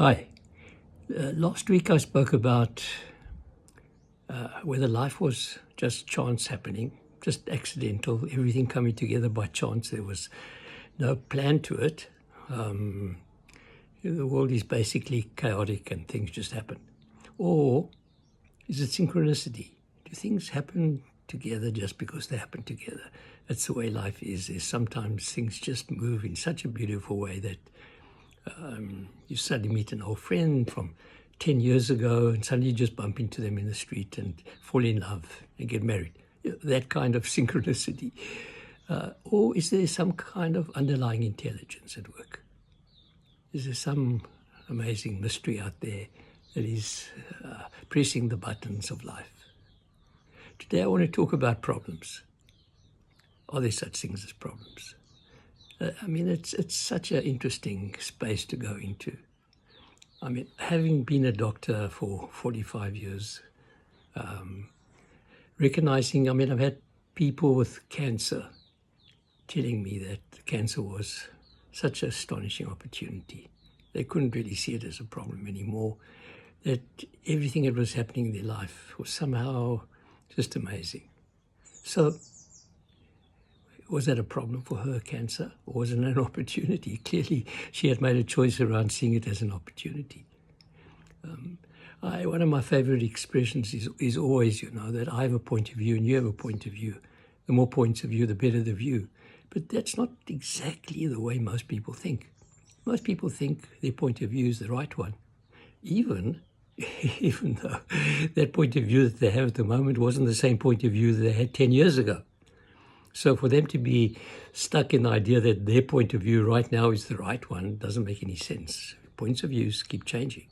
Hi. Last week I spoke about whether life was just chance happening, just accidental, everything coming together by chance. There was no plan to it. The world is basically chaotic and things just happen. Or is it synchronicity? Do things happen together just because they happen together? That's the way life is. There's sometimes things just move in such a beautiful way that you suddenly meet an old friend from 10 years ago and suddenly you just bump into them in the street and fall in love and get married. That kind of synchronicity. Or is there some kind of underlying intelligence at work? Is there some amazing mystery out there that is pressing the buttons of life? Today I want to talk about problems. Are there such things as problems? It's such an interesting space to go into. Having been a doctor for 45 years, recognizing, I've had people with cancer telling me that cancer was such an astonishing opportunity. They couldn't really see it as a problem anymore, that everything that was happening in their life was somehow just amazing. So, was that a problem for her, cancer, or was it an opportunity? Clearly, she had made a choice around seeing it as an opportunity. One of my favorite expressions is always, that I have a point of view and you have a point of view. The more points of view, the better the view. But that's not exactly the way most people think. Most people think their point of view is the right one, even though that point of view that they have at the moment wasn't the same point of view that they had 10 years ago. So for them to be stuck in the idea that their point of view right now is the right one doesn't make any sense. Points of views keep changing.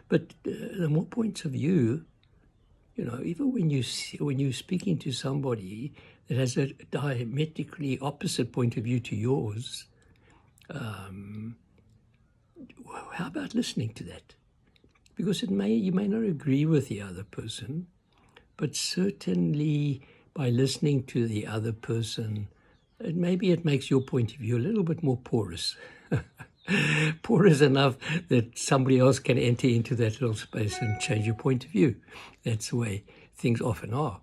But the more points of view, even when you're speaking to somebody that has a diametrically opposite point of view to yours, how about listening to that? Because you may not agree with the other person, but certainly by listening to the other person, maybe it makes your point of view a little bit more porous. Porous enough that somebody else can enter into that little space and change your point of view. That's the way things often are.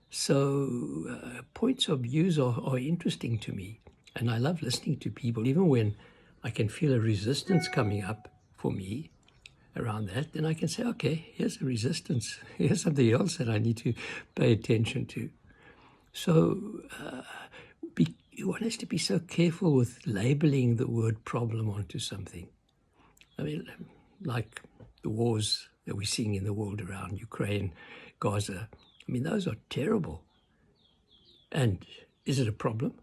So points of views are interesting to me. And I love listening to people, even when I can feel a resistance coming up for me around that, then I can say, okay, here's a resistance. Here's something else that I need to pay attention to. So one has to be so careful with labeling the word problem onto something. Like the wars that we're seeing in the world around Ukraine, Gaza, those are terrible. And is it a problem?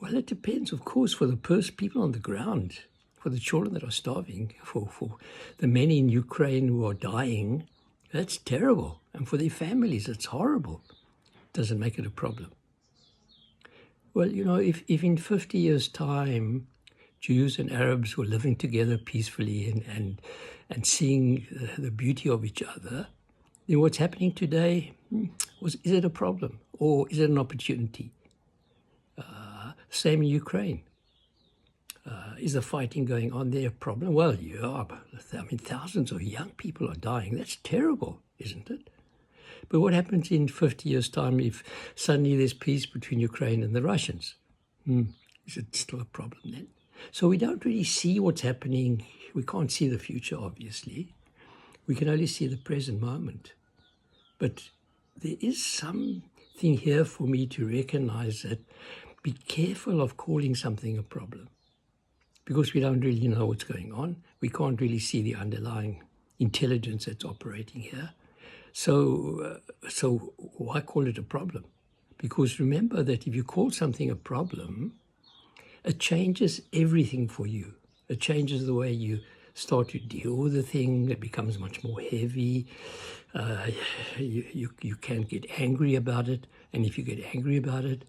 Well, it depends, of course, for the people on the ground, for the children that are starving, for the men in Ukraine who are dying. That's terrible. And for their families, it's horrible. Doesn't make it a problem. Well, if in 50 years' time, Jews and Arabs were living together peacefully and seeing the beauty of each other, then what's happening today, is it a problem or is it an opportunity? Same in Ukraine. Is the fighting going on there a problem? Well, yeah, thousands of young people are dying. That's terrible, isn't it? But what happens in 50 years' time if suddenly there's peace between Ukraine and the Russians? Is it still a problem then? So we don't really see what's happening. We can't see the future, obviously. We can only see the present moment. But there is something here for me to recognize that be careful of calling something a problem, because we don't really know what's going on. We can't really see the underlying intelligence that's operating here. So why call it a problem? Because remember that if you call something a problem, it changes everything for you. It changes the way you start to deal with the thing. It becomes much more heavy. You can get angry about it. And if you get angry about it,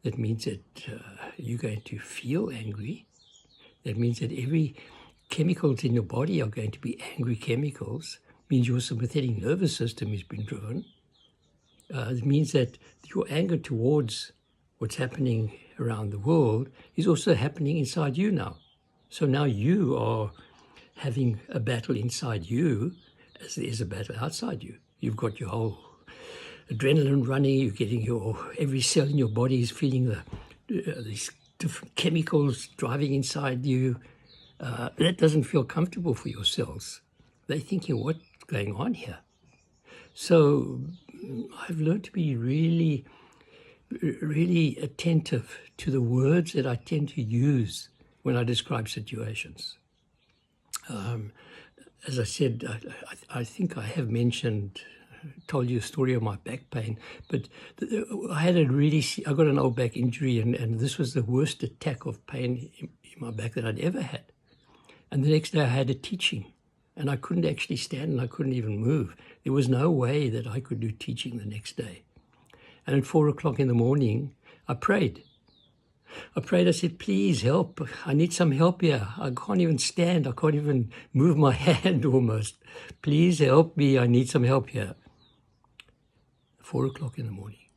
that means that you're going to feel angry. That means that every chemicals in your body are going to be angry chemicals. Means your sympathetic nervous system has been driven. It means that your anger towards what's happening around the world is also happening inside you now. So now you are having a battle inside you as there is a battle outside you. You've got your whole adrenaline running, you're getting every cell in your body is feeling these different chemicals driving inside you. That doesn't feel comfortable for your cells. They're thinking, what's going on here? So I've learned to be really, really attentive to the words that I tend to use when I describe situations. As I said, I think I have told you a story of my back pain, but I got an old back injury, and this was the worst attack of pain in my back that I'd ever had. And the next day I had a teaching, and I couldn't actually stand, and I couldn't even move. There was no way that I could do teaching the next day. And at 4 o'clock in the morning, I prayed. I said, please help. I need some help here. I can't even stand. I can't even move my hand almost. Please help me. I need some help here. 4 o'clock in the morning.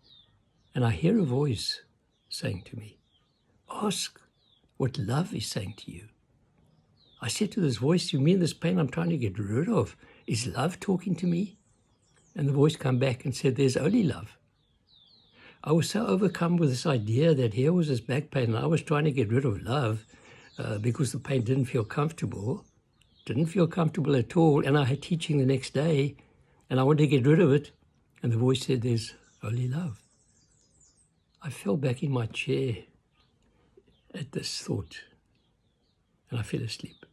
And I hear a voice saying to me, ask what love is saying to you. I said to this voice, you mean this pain I'm trying to get rid of? Is love talking to me? And the voice came back and said, there's only love. I was so overcome with this idea that here was this back pain, and I was trying to get rid of love because the pain didn't feel comfortable at all. And I had teaching the next day, and I wanted to get rid of it. And the voice said, there's only love. I fell back in my chair at this thought, and I fell asleep.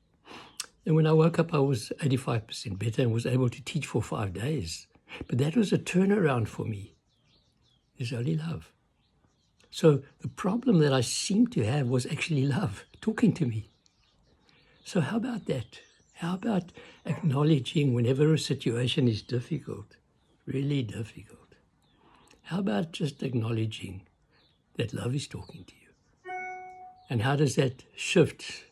And when I woke up, I was 85% better and was able to teach for 5 days. But that was a turnaround for me. There's only love. So the problem that I seemed to have was actually love talking to me. So how about that? How about acknowledging whenever a situation is difficult, really difficult? How about just acknowledging that love is talking to you? And how does that shift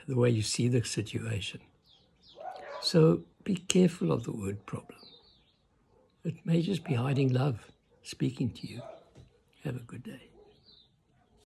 the way you see the situation? So be careful of the word problem. It may just be hiding love speaking to you. Have a good day.